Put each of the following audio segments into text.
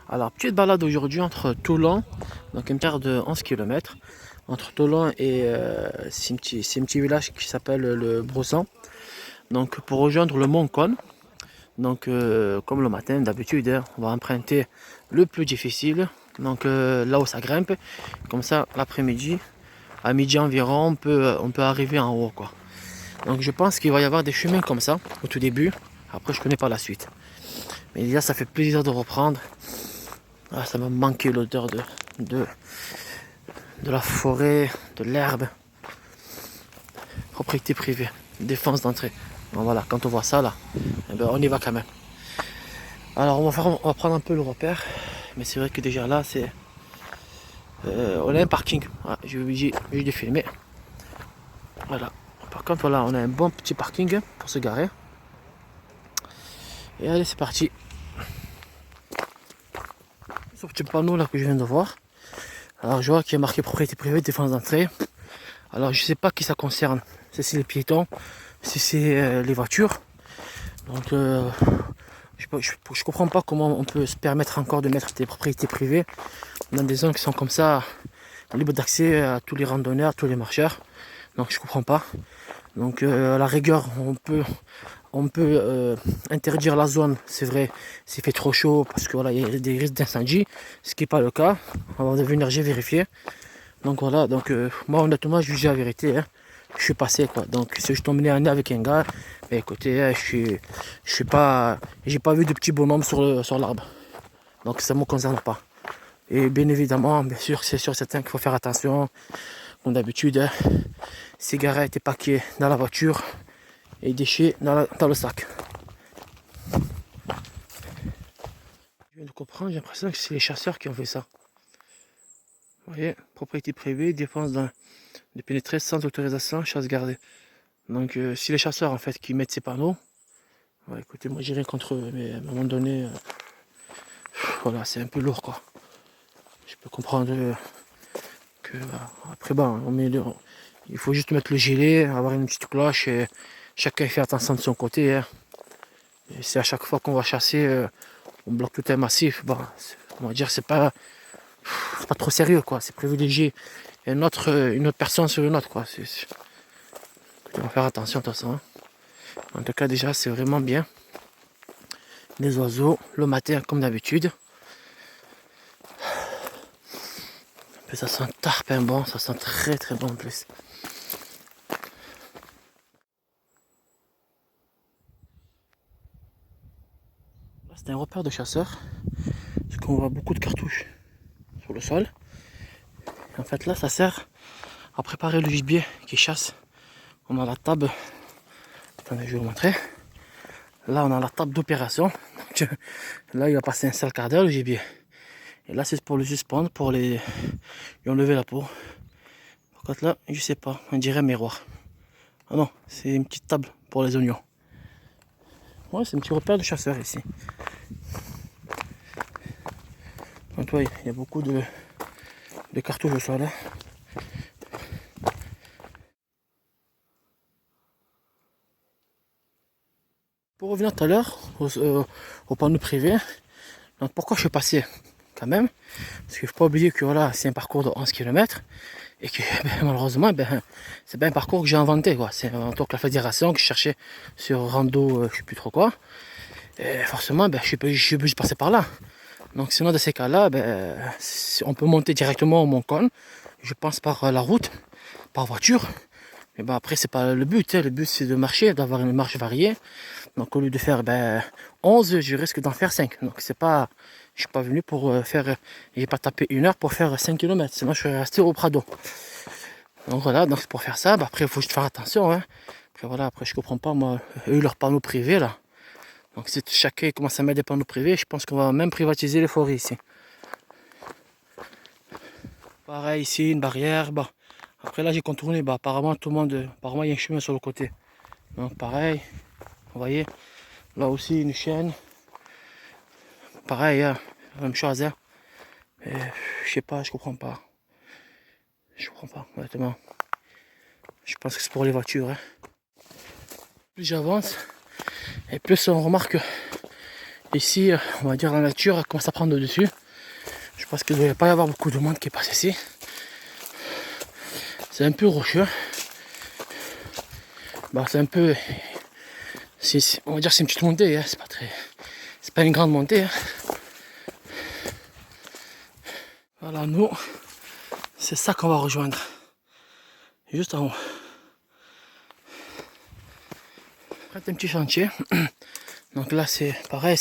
Alors, petite balade aujourd'hui entre Toulon, donc une terre de 11 km, entre Toulon et c'est un petit village qui s'appelle le Broussan. Donc, pour rejoindre le Mont Cône, donc comme le matin d'habitude, hein, on va emprunter le plus difficile, donc là où ça grimpe. Comme ça, l'après-midi, à midi environ, on peut arriver en haut, quoi. Donc, je pense qu'il va y avoir des chemins comme ça au tout début. Après, je connais pas la suite. Mais déjà, ça fait plaisir de reprendre. Ah, ça m'a manqué l'odeur de, de la forêt, de l'herbe. Propriété privée, défense d'entrée. Bon, voilà, quand on voit ça là, eh ben, on y va quand même. Alors on va prendre un peu le repère, mais c'est vrai que déjà là on a un parking. Voilà, j'ai oublié de filmer. Voilà. Par contre voilà, on a un bon petit parking pour se garer. Et allez, c'est parti. Sur le petit panneau là que je viens de voir. Alors je vois qu'il y a marqué propriété privée, défense d'entrée. Alors je sais pas qui ça concerne. Si c'est les piétons, si c'est les voitures. Donc je comprends pas comment on peut se permettre encore de mettre des propriétés privées dans des zones qui sont comme ça, libres d'accès à tous les randonneurs, à tous les marcheurs. Donc je comprends pas. Donc à la rigueur, on peut interdire la zone, c'est vrai, s'il fait trop chaud, parce que voilà, il y a des risques d'incendie, ce qui n'est pas le cas. On va venir vérifier. Donc voilà, donc moi honnêtement, je juge la vérité. Hein. Je suis passé quoi. Donc si je tombe nez à nez avec un gars, bah, écoutez, je suis pas, j'ai pas vu de petit bonhomme sur l'arbre. Donc ça ne me concerne pas. Et bien évidemment, bien sûr, c'est sûr certain qu'il faut faire attention. Comme d'habitude, hein, cigarettes et paquets dans la voiture et déchets dans le sac. Je viens de comprendre, j'ai l'impression que c'est les chasseurs qui ont fait ça. Vous voyez, propriété privée, défense de pénétrer sans autorisation, chasse gardée. Donc si les chasseurs en fait qui mettent ces panneaux, ouais, écoutez, moi j'ai rien contre eux, mais à un moment donné, voilà, c'est un peu lourd quoi. Je peux comprendre que après bon, il faut juste mettre le gilet, avoir une petite cloche et chacun fait attention de son côté. Hein. Et c'est à chaque fois qu'on va chasser, on bloque tout un massif. Bon, on va dire c'est pas trop sérieux quoi. C'est privilégier une autre personne sur une autre quoi. On va faire attention de toute façon. Hein. En tout cas déjà c'est vraiment bien. Les oiseaux, le matin comme d'habitude. Ça sent tarpin bon, ça sent très très bon en plus. C'est un repère de chasseurs, parce qu'on voit beaucoup de cartouches sur le sol. Et en fait là ça sert à préparer le gibier qui chasse. On a la table, attendez je vais vous montrer. Là on a la table d'opération. Là il va passer un sale quart d'heure le gibier. Et là c'est pour le suspendre, pour lui enlever la peau. Par contre là je sais pas, on dirait un miroir. Ah non, c'est une petite table pour les oignons. Ouais, c'est un petit repère de chasseurs ici. Donc ouais, il y a beaucoup de cartouches au sol. Hein. Pour revenir tout à l'heure au panneau privé, donc pourquoi je suis passé quand même, parce qu'il ne faut pas oublier que voilà, c'est un parcours de 11 km et que malheureusement c'est pas un parcours que j'ai inventé quoi. C'est en tant que la fédération que je cherchais sur rando, je sais plus trop quoi. Et forcément je suis obligé de passer par là. Donc sinon dans ces cas-là, on peut monter directement au Mont Cône, je pense par la route, par voiture. Mais après c'est pas le but, hein. Le but c'est de marcher, d'avoir une marche variée. Donc au lieu de faire 11, je risque d'en faire 5. Donc c'est pas, je suis pas venu pour faire, j'ai pas tapé 1 heure pour faire 5 km, sinon je serais resté au Prado. Donc voilà, donc pour faire ça, après il faut juste faire attention. Hein. Après voilà, après je comprends pas moi, eux leurs panneaux privés là. Donc si chacun commence à mettre des panneaux privés, je pense qu'on va même privatiser les forêts ici. Pareil ici, une barrière. Bah. Après là j'ai contourné, apparemment tout le monde, apparemment il y a un chemin sur le côté. Donc pareil, vous voyez, là aussi une chaîne. Pareil, hein, même chose. Hein. Je sais pas, je comprends pas. Je comprends pas, honnêtement. Je pense que c'est pour les voitures. Hein. Plus j'avance, et plus on remarque Ici, on va dire la nature commence à prendre le dessus. Je pense qu'il ne devrait pas y avoir beaucoup de monde qui passe ici. C'est un peu rocheux. Bah, c'est un peu... on va dire que c'est une petite montée, hein. C'est pas une grande montée. Hein. Voilà, nous, c'est ça qu'on va rejoindre. Juste en haut. Après, un petit chantier. Donc là, c'est pareil,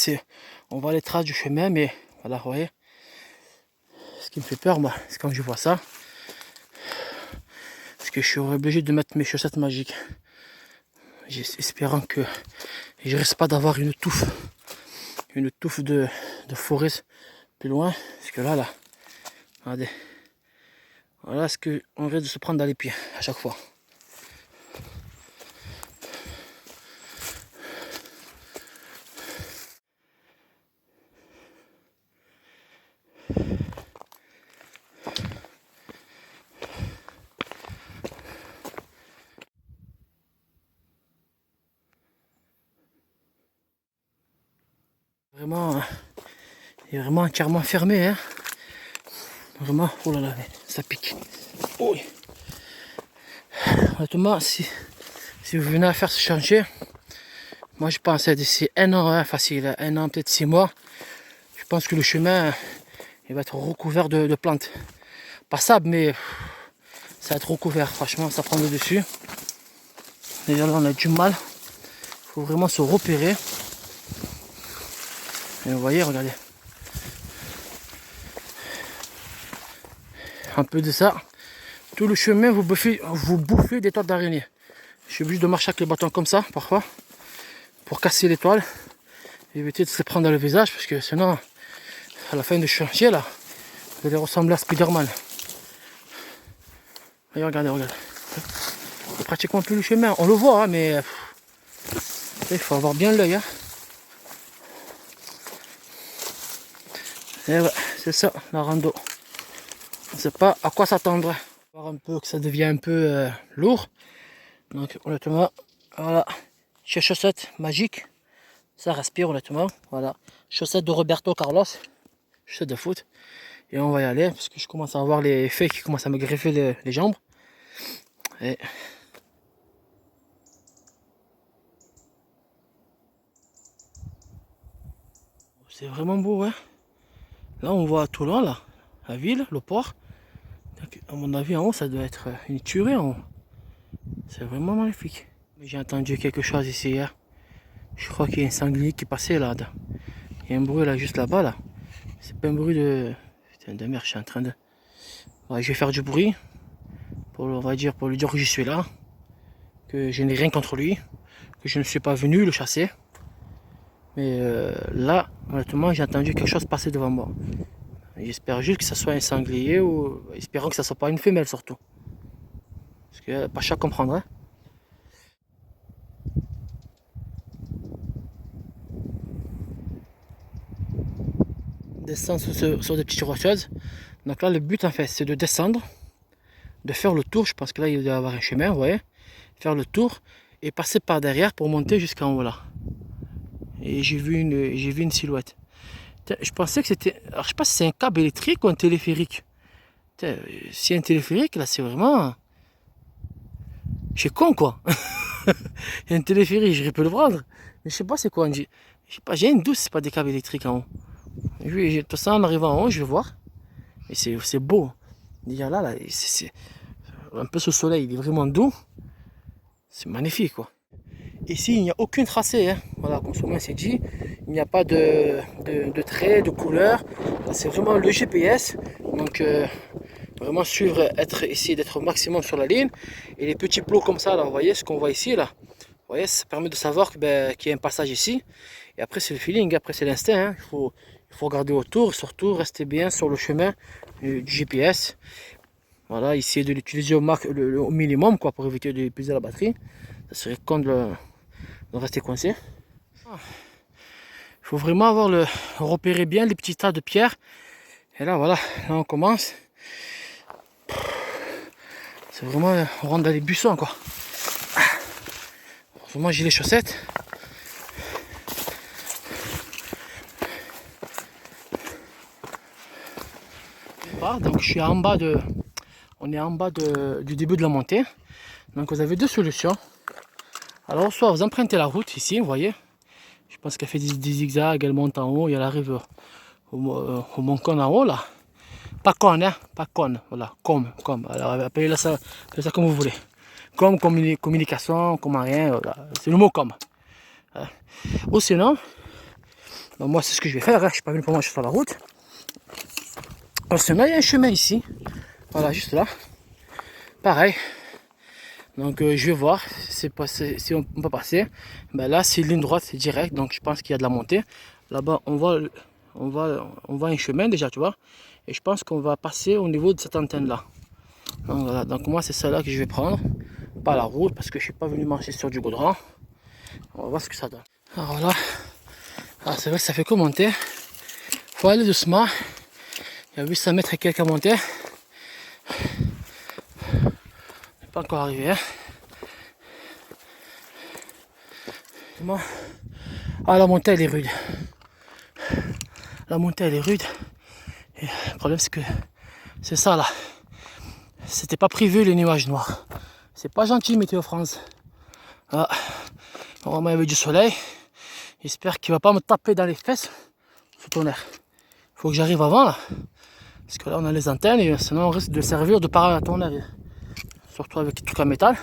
on voit les traces du chemin, mais voilà, vous voyez. Ce qui me fait peur, moi, c'est quand je vois ça. Parce que je suis obligé de mettre mes chaussettes magiques. Espérant que je risque pas d'avoir une touffe de forêt plus loin. Parce que là, regardez. Voilà ce qu'on risque de se prendre dans les pieds à chaque fois. Vraiment, il est vraiment entièrement fermé. Hein. Vraiment, oh là là, ça pique. Oh. Honnêtement, si vous venez à faire ce chantier, moi je pense d'ici 1 an, hein, facile, 1 an, peut-être 6 mois, je pense que le chemin il va être recouvert de plantes. Pas sable, mais ça va être recouvert. Franchement, ça prend le dessus. Déjà là, on a du mal. Il faut vraiment se repérer. Et vous voyez, regardez. Un peu de ça. Tout le chemin, vous bouffez des toiles d'araignée. Je suis obligé de marcher avec les bâtons comme ça, parfois, pour casser les toiles. Éviter de se prendre dans le visage, parce que sinon, à la fin du chantier, là, vous allez ressembler à Spider-Man. Regardez. C'est pratiquement plus le chemin. On le voit, hein, mais il faut avoir bien l'œil. Hein. Et ouais, c'est ça, la rando. On ne sait pas à quoi s'attendre. Voir un peu que ça devient un peu lourd. Donc honnêtement, voilà. Chez chaussettes magiques. Ça respire honnêtement. Voilà. Chaussettes de Roberto Carlos. Chaussettes de foot. Et on va y aller parce que je commence à avoir les feuilles qui commencent à me greffer les jambes. Et c'est vraiment beau, hein. Là on voit tout loin là, la ville, le port. Donc, à mon avis en haut ça doit être une tuerie en haut. C'est vraiment magnifique. J'ai entendu quelque chose ici hier. Je crois qu'il y a un sanglier qui passait là. Il y a un bruit là juste là-bas là. C'est pas un bruit de... Putain de merde, je suis en train de... Ouais, je vais faire du bruit. Pour lui dire que je suis là. Que je n'ai rien contre lui. Que je ne suis pas venu le chasser. Mais là, honnêtement, j'ai entendu quelque chose passer devant moi. J'espère juste que ce soit un sanglier ou espérons que ce ne soit pas une femelle surtout. Parce que Pacha comprendrait. Descendre sur des petites rocheuses. Donc là, le but en fait, c'est de descendre, de faire le tour. Je pense que là, il doit y avoir un chemin, vous voyez. Faire le tour et passer par derrière pour monter jusqu'en haut là. Et j'ai vu une silhouette. Je pensais que c'était... Alors je sais pas si c'est un câble électrique ou un téléphérique. Si un téléphérique, là c'est vraiment... C'est con quoi. Il y a un téléphérique, je peux le prendre. Mais je sais pas c'est quoi. Je sais pas, j'ai une douce, c'est pas des câbles électriques en haut. Tout ça en arrivant en haut, je vais voir. Et c'est beau. Déjà là, c'est un peu ce soleil, il est vraiment doux. C'est magnifique quoi. Ici, il n'y a aucune tracé, hein. Voilà, comme souvent c'est dit, il n'y a pas de traits, de couleurs. C'est vraiment le GPS. Donc, vraiment suivre, essayer d'être au maximum sur la ligne. Et les petits plots comme ça, là, vous voyez ce qu'on voit ici, là. Vous voyez, ça permet de savoir qu'il y a un passage ici. Et après, c'est le feeling, après, c'est l'instinct. Hein. Il faut regarder autour, surtout rester bien sur le chemin du GPS. Voilà, essayer de l'utiliser au minimum, quoi, pour éviter d'épuiser la batterie. Ça serait con de rester coincé. Il faut vraiment repérer bien les petits tas de pierres. Et là, voilà, là on commence. C'est vraiment, on rentre dans les buissons, quoi. Moi j'ai les chaussettes. Donc je suis en bas de, on est en bas du début de la montée. Donc vous avez deux solutions. Alors soit vous empruntez la route ici, vous voyez. Je pense qu'elle fait des zigzags, elle monte en haut et elle arrive au Mont Con en haut là. Pas con, hein, pas con, voilà, comme. Alors appelez ça comme vous voulez. Comme communication, comme rien, voilà. C'est le mot comme. Ou sinon, donc moi c'est ce que je vais faire, hein. Je suis pas venu pour moi, je suis sur la route. Ou sinon il y a un chemin ici, voilà, juste là. Pareil. Donc je vais voir si on peut passer. Ben là c'est ligne droite, c'est direct, donc je pense qu'il y a de la montée. Là-bas on voit un chemin déjà, tu vois. Et je pense qu'on va passer au niveau de cette antenne là. Donc voilà, donc moi c'est celle-là que je vais prendre. Pas la route parce que je suis pas venu marcher sur du goudron. On va voir ce que ça donne. Alors là, c'est vrai que ça fait que monter. Faut aller doucement. Il y a 800 mètres et quelques à monter. Pas encore arrivé. Hein. Bon. Ah, la montée elle est rude. La montée elle est rude. Et le problème c'est que c'est ça là. C'était pas prévu les nuages noirs. C'est pas gentil Météo France. Ah. Normalement il y avait du soleil. J'espère qu'il va pas me taper dans les fesses sous tonnerre. Il faut que j'arrive avant là. Parce que là on a les antennes et sinon on risque de servir de paratonnerre. Surtout avec des trucs en métal.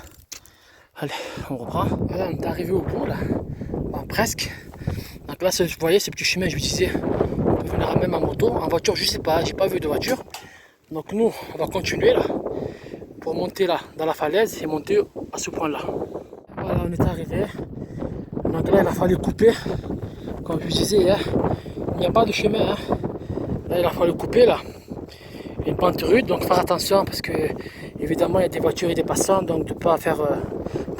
Allez, on reprend. Voilà, on est arrivé au bout là. Bon, presque. Donc là, vous voyez, ces petits chemins, je vous disais, on peut venir même en moto. En voiture, je sais pas, j'ai pas vu de voiture. Donc nous, on va continuer là. Pour monter là, dans la falaise et monter à ce point là. Voilà, on est arrivé. Donc là, il a fallu couper. Comme je vous disais, hein, il n'y a pas de chemin. Hein. Là, il a fallu couper là. Une pente rude, donc faire attention parce que évidemment il y a des voitures et des passants, donc de ne pas faire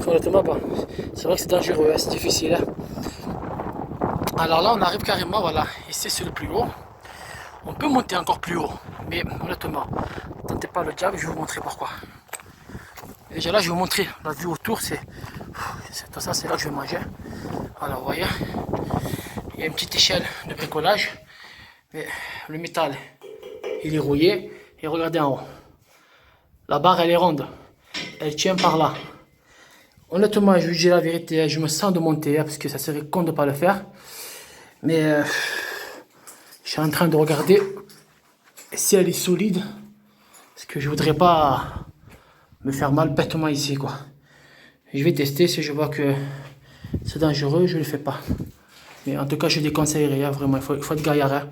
honnêtement, bon, c'est vrai que c'est dangereux, hein, c'est difficile. Hein. Alors là on arrive carrément, voilà, ici c'est le plus haut. On peut monter encore plus haut, mais honnêtement, tentez pas le diable, je vais vous montrer pourquoi. Déjà là je vais vous montrer la vue autour, c'est tout ça, c'est là que je vais manger. Alors vous voyez, il y a une petite échelle de bricolage, mais le métal il est rouillé. Et regardez en haut. La barre elle est ronde. Elle tient par là. Honnêtement, je vous dis la vérité, je me sens de monter parce que ça serait con de ne pas le faire. Mais je suis en train de regarder si elle est solide. Parce que je voudrais pas me faire mal bêtement ici quoi. Je vais tester, si je vois que c'est dangereux, je ne le fais pas. Mais en tout cas, je déconseillerais, hein, vraiment, il faut être gaillard. Hein.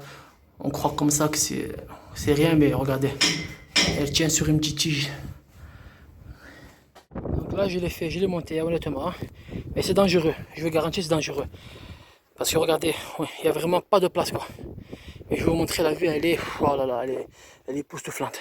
On croit comme ça que c'est rien, mais regardez, elle tient sur une petite tige. Donc là, je l'ai fait, je l'ai monté, honnêtement. Hein. Mais c'est dangereux, je vous garantis, c'est dangereux. Parce que regardez, il n'y a vraiment pas de place, quoi. Mais je vais vous montrer la vue, elle est, oh là là, elle est époustouflante.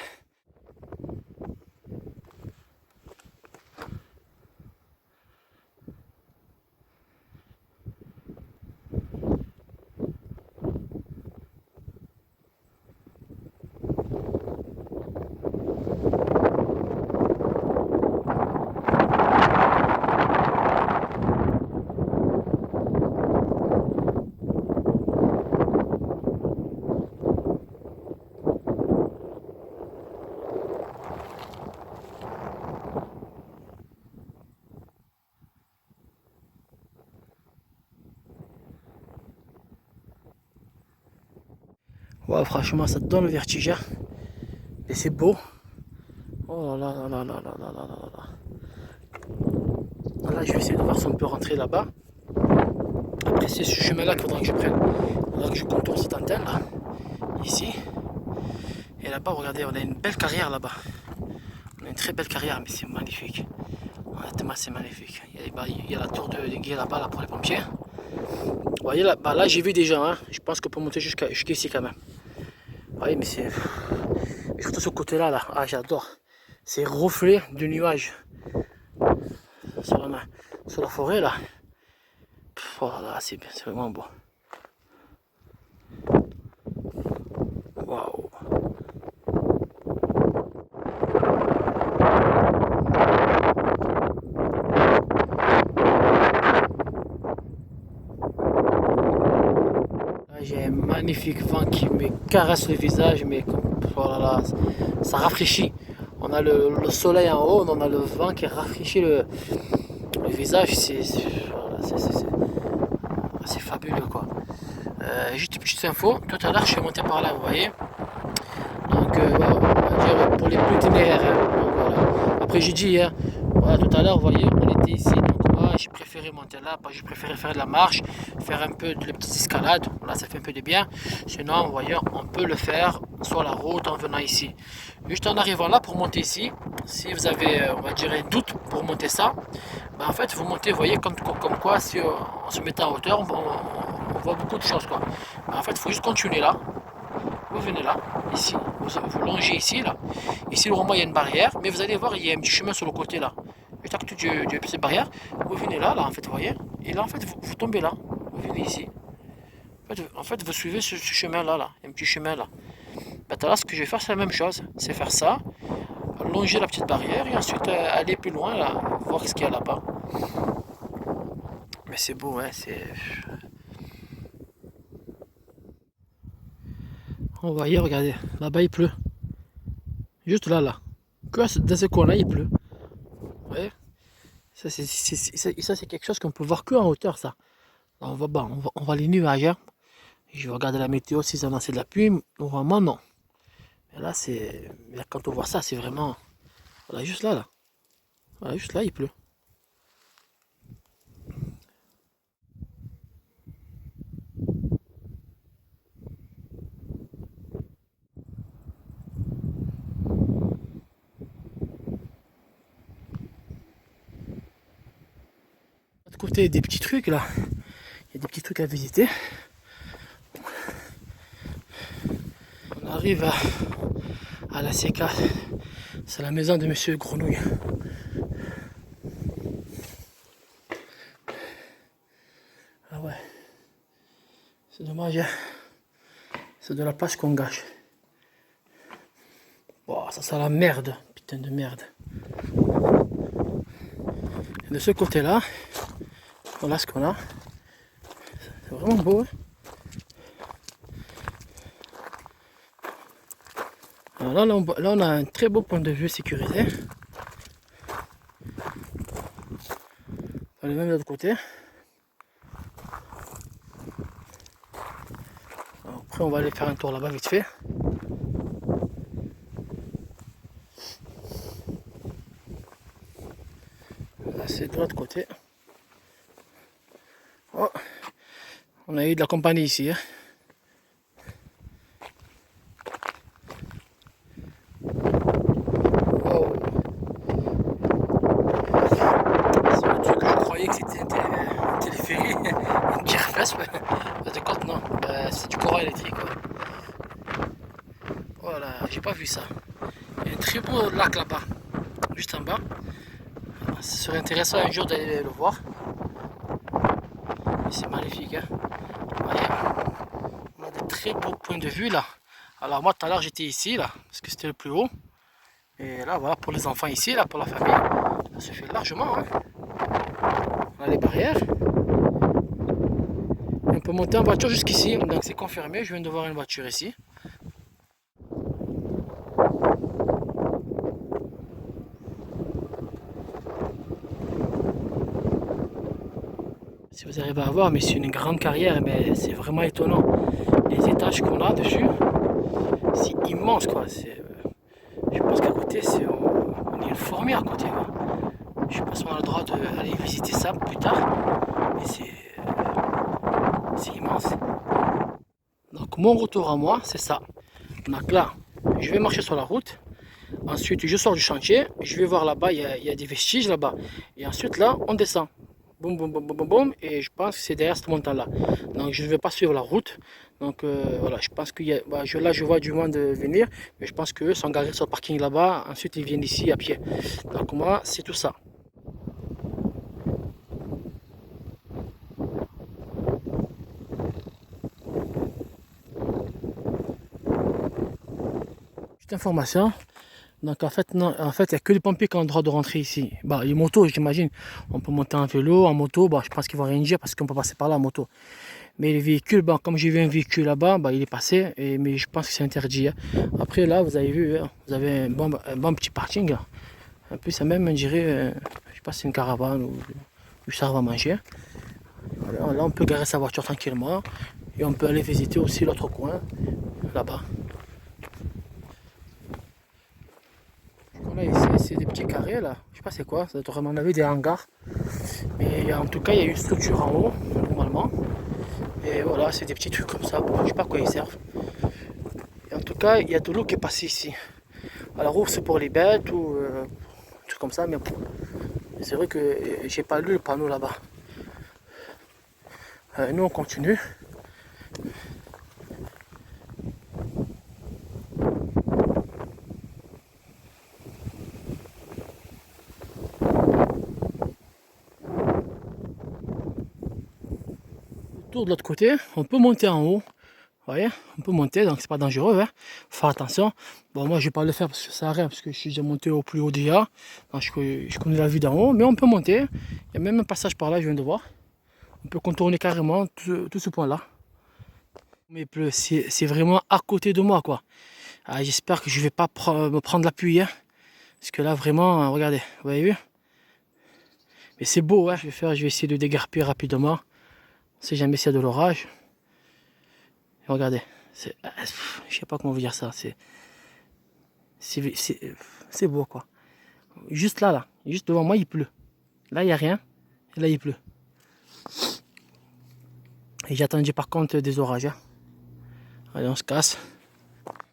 Ouais, franchement, ça te donne le vertige. Hein. Et c'est beau. Oh là là là là là là là là là. Là, je vais essayer de voir si on peut rentrer là-bas. Après, c'est ce chemin-là qu'il faudra que je prenne. Il faudra que je contourne cette antenne là. Ici. Et là-bas, regardez, on a une belle carrière là-bas. On a une très belle carrière, mais c'est magnifique. Honnêtement, c'est magnifique. Il y a la tour de guet là-bas là, pour les pompiers. Vous voyez, là j'ai vu des gens. Hein. Je pense qu'on peut monter jusqu'ici quand même. Vous voyez, mais c'est... Surtout ce côté-là, là. Ah, j'adore. C'est reflet de nuages. Sur la forêt, là. Oh là là, c'est vraiment beau. Waouh. J'ai un magnifique vent qui me caresse le visage, mais comme, voilà, là, ça rafraîchit. On a le soleil en haut, on a le vent qui rafraîchit le visage, voilà, c'est fabuleux quoi. Juste une petite info, tout à l'heure je suis monté par là, vous voyez. Donc voilà, on va dire pour les plus téméraires. Hein. Donc, voilà. Après j'ai dit, hein, voilà, tout à l'heure, vous voyez, on était ici, donc moi j'ai préféré monter là, j'ai préféré faire de la marche, faire un peu de petites escalades, là ça fait un peu de bien. Sinon, vous voyez, on peut le faire sur la route en venant ici. Juste en arrivant là pour monter ici, si vous avez, on va dire, un doute pour monter ça, ben, en fait vous montez, vous voyez, comme quoi si on se mettait en hauteur, on voit beaucoup de choses quoi. Ben, en fait, il faut juste continuer là. Vous venez là, ici, vous longez ici, là. Ici, normalement, il y a une barrière, mais vous allez voir, il y a un petit chemin sur le côté, là. Juste à côté de cette barrière, vous venez là, en fait, vous voyez. Et là, en fait, vous tombez là. Vous venez ici. En fait, vous suivez ce chemin-là, là. Un petit chemin, là. Ben, là, ce que je vais faire, c'est la même chose. C'est faire ça, longer la petite barrière, et ensuite aller plus loin, là, voir ce qu'il y a là-bas. Mais c'est beau, hein, c'est... On va y regardez, là-bas il pleut. Juste là, là. Que dans ce coin-là, il pleut. Vous voyez? Ça, c'est quelque chose qu'on peut voir que en hauteur, ça. Là, on voit les nuages. Hein. Je vais regarder la météo si ça c'est de la pluie. Normalement, non. Mais là, quand on voit ça, c'est vraiment... Voilà, juste là, là. Voilà, juste là, il pleut. De côté, il y a des petits trucs, là. Il y a des petits trucs à visiter. On arrive à la CK. C'est la maison de Monsieur Grenouille. Ah ouais. C'est dommage, hein. C'est de la place qu'on gâche. Wow, ça sent la merde. Putain de merde. Et de ce côté-là, voilà ce qu'on a. C'est vraiment beau. Hein. Alors là, on a un très beau point de vue sécurisé. On est même de l'autre côté. Alors après, on va aller faire un tour là-bas vite fait. Là, c'est de l'autre côté. Oh, on a eu de la compagnie ici. Hein. Oh. C'est le truc que je croyais que c'était un téléphérique, une tire-fesse, mais de compte non, c'est du courant électrique. Ouais. Voilà, j'ai pas vu ça. Il y a un très beau lac là-bas, juste en bas. Ce serait intéressant un jour d'aller le voir. C'est magnifique. Hein. On a de très beaux points de vue là. Alors moi tout à l'heure j'étais ici là, parce que c'était le plus haut. Et là voilà pour les enfants ici, là pour la famille, ça se fait largement. Hein. On a les barrières. On peut monter en voiture jusqu'ici, donc c'est confirmé, je viens de voir une voiture ici. Si vous arrivez à voir, mais c'est une grande carrière, mais c'est vraiment étonnant. Les étages qu'on a dessus, c'est immense quoi. Je pense qu'à côté, on est une fourmi à côté. Quoi. Je sais pas si on a le droit d'aller visiter ça plus tard, mais c'est immense. Donc mon retour à moi, c'est ça. Donc là, je vais marcher sur la route. Ensuite, je sors du chantier. Je vais voir là-bas, il y a des vestiges là-bas. Et ensuite, là, on descend. Boum, boum, boum, boum, boum. Et je pense que c'est derrière cette montagne-là. Donc je ne vais pas suivre la route. Donc voilà, je pense qu'il y a... là, je vois du monde venir. Mais je pense qu'eux sont garés sur le parking là-bas. Ensuite, ils viennent ici à pied. Donc moi, c'est tout ça. Petite information. Donc en fait, non, en fait, il n'y a que les pompiers qui ont le droit de rentrer ici. Bah, les motos, j'imagine, on peut monter en vélo, en moto, bah, je pense qu'ils vont rien dire parce qu'on peut passer par là en moto. Mais les véhicules, bah, comme j'ai vu un véhicule là-bas, bah, il est passé, mais je pense que c'est interdit. Hein. Après là, vous avez vu, hein, vous avez un bon petit parking. Là. En plus, ça même, on dirait, je sais pas si c'est une caravane ou du serve à manger. Voilà, là, on peut garer sa voiture tranquillement et on peut aller visiter aussi l'autre coin, là-bas. Là, ici, c'est des petits carrés, là. Je sais pas c'est quoi, ça doit être, à mon avis, des hangars. Mais en tout cas, il y a une structure en haut, normalement. Et voilà, c'est des petits trucs comme ça. Bon, je sais pas à quoi ils servent. Et en tout cas, il y a de l'eau qui est passée ici. Alors, ou c'est pour les bêtes ou un truc comme ça, mais bon. C'est vrai que j'ai pas lu le panneau là-bas. Nous, on continue. Tour de l'autre côté, on peut monter en haut. Vous voyez, on peut monter, donc c'est pas dangereux. Hein. Faut faire attention. Bon, moi je vais pas le faire parce que ça sert à rien, parce que je suis déjà monté au plus haut déjà. Donc, je connais la vue d'en haut, mais on peut monter. Il y a même un passage par là, je viens de voir. On peut contourner carrément tout ce point-là. Mais c'est vraiment à côté de moi, quoi. Ah, j'espère que je vais pas me prendre l'appui. Hein. Parce que là, vraiment, regardez, vous voyez vu. Mais c'est beau, hein. Je vais essayer de déguerpir rapidement. Si jamais s'il y a de l'orage. Regardez, je sais pas comment vous dire ça, c'est beau quoi. Juste là, juste devant moi il pleut. Là il n'y a rien, et là il pleut. Et j'ai attendu par contre des orages. Hein. Allez on se casse.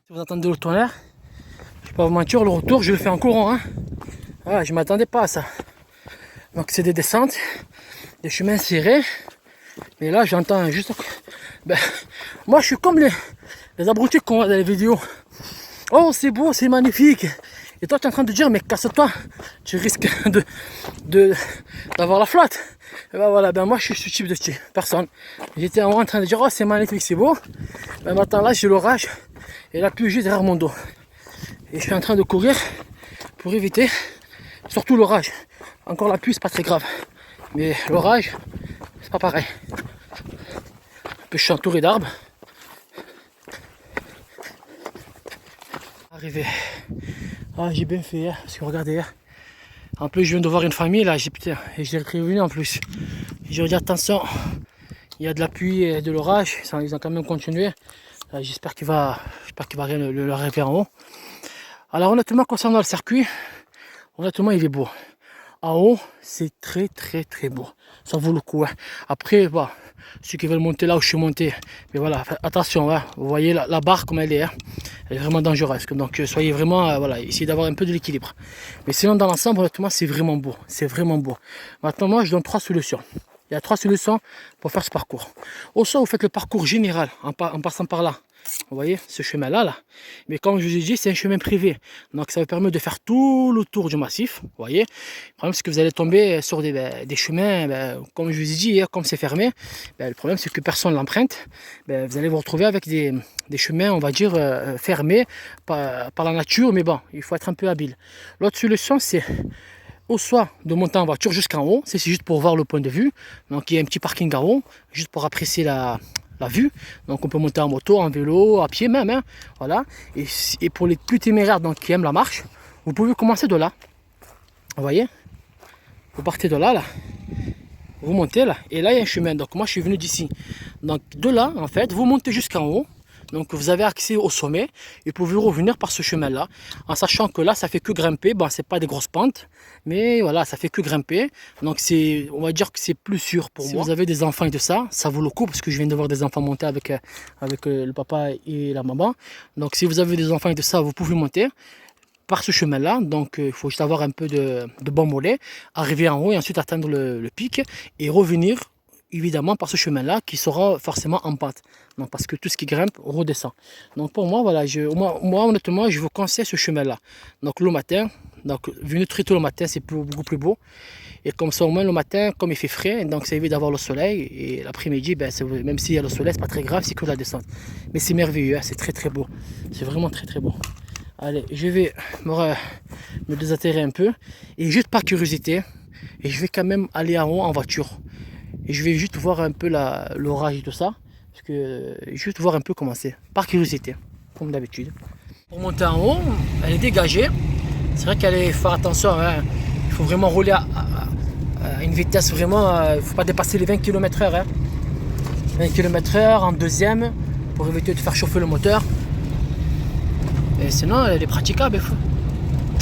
Si vous entendez le tonnerre, je vais pas vous mentir, le retour je le fais en courant. Hein. Ah, je m'attendais pas à ça. Donc c'est des descentes, des chemins serrés. Mais là j'entends juste... Ben, moi je suis comme les abrutis qu'on voit dans les vidéos. Oh c'est beau, c'est magnifique. Et toi tu es en train de dire mais casse-toi, tu risques d'avoir la flotte. Et ben voilà, ben moi je suis ce type de personne. J'étais en train de dire oh c'est magnifique, c'est beau. Ben maintenant là j'ai l'orage et la pluie juste derrière mon dos. Et je suis en train de courir pour éviter surtout l'orage. Encore la pluie c'est pas très grave. Mais l'orage c'est pas pareil. Je suis entouré d'arbres. Arrivé. Ah j'ai bien fait hein, parce que regardez. Hein. En plus je viens de voir une famille là, putain, et je l'ai prévenu en plus. J'ai dit attention, il y a de la pluie et de l'orage, ils ont quand même continué. J'espère qu'il va rien leur arriver en haut. Alors honnêtement concernant le circuit, honnêtement il est beau. En haut, c'est très beau. Ça vaut le coup. Hein. Après, bah, ceux qui veulent monter là où je suis monté, mais voilà, attention, hein. Vous voyez la barre comme elle est. Hein. Elle est vraiment dangereuse. Donc soyez vraiment, voilà, essayez d'avoir un peu de l'équilibre. Mais sinon, dans l'ensemble, honnêtement, c'est vraiment beau. C'est vraiment beau. Maintenant, moi, je donne 3 solutions. Il y a 3 solutions pour faire ce parcours. Au soit vous faites le parcours général en passant par là. Vous voyez ce chemin là. Mais comme je vous ai dit, c'est un chemin privé. Donc ça vous permet de faire tout le tour du massif. Vous voyez. Le problème c'est que vous allez tomber sur des chemins, comme je vous ai dit, comme c'est fermé, le problème c'est que personne ne l'emprunte. Vous allez vous retrouver avec des chemins, on va dire, fermés par la nature. Mais bon, il faut être un peu habile. L'autre solution c'est au soit de monter en voiture jusqu'en haut, c'est juste pour voir le point de vue. Donc il y a un petit parking en haut, juste pour apprécier la vue. Donc on peut monter en moto, en vélo, à pied même. Hein. Voilà. Et pour les plus téméraires donc, qui aiment la marche, vous pouvez commencer de là. Vous voyez, vous partez de là, vous montez là, et là il y a un chemin. Donc moi je suis venu d'ici. Donc de là, en fait, vous montez jusqu'en haut. Donc vous avez accès au sommet et vous pouvez revenir par ce chemin là en sachant que là ça fait que grimper. Bon c'est pas des grosses pentes mais voilà ça fait que grimper, donc c'est, on va dire que c'est plus sûr pour moi. Si vous avez des enfants et tout ça, ça vaut le coup parce que je viens de voir des enfants monter avec le papa et la maman. Donc si vous avez des enfants et tout ça, vous pouvez monter par ce chemin là. Donc il faut juste avoir un peu de bon mollet, arriver en haut et ensuite atteindre le pic et revenir évidemment par ce chemin là qui sera forcément en pente, donc parce que tout ce qui grimpe redescend. Donc pour moi voilà, moi honnêtement je vous conseille ce chemin là. Donc le matin, donc venez très tôt le matin, c'est beaucoup plus beau, et comme ça au moins le matin comme il fait frais, donc ça évite d'avoir le soleil, et l'après-midi même s'il y a le soleil c'est pas très grave, c'est que la descente, mais c'est merveilleux, hein, c'est très beau, c'est vraiment très beau. Allez, je vais me désatterrer un peu. Et juste par curiosité, et je vais quand même aller en haut en voiture. Et je vais juste voir un peu l'orage et tout ça. Parce que juste voir un peu comment c'est. Par curiosité, comme d'habitude. Pour monter en haut, elle est dégagée. C'est vrai qu'il faut faire attention. Hein. Il faut vraiment rouler à une vitesse vraiment. Il ne faut pas dépasser les 20 km/h. Hein. 20 km/h en deuxième pour éviter de faire chauffer le moteur. Et sinon, elle est praticable.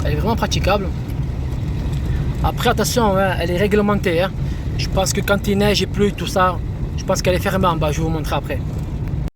Elle est vraiment praticable. Après, attention, hein, elle est réglementée. Hein. Je pense que quand il neige et pleut, tout ça, je pense qu'elle est fermée en bas. Je vais vous montrer après.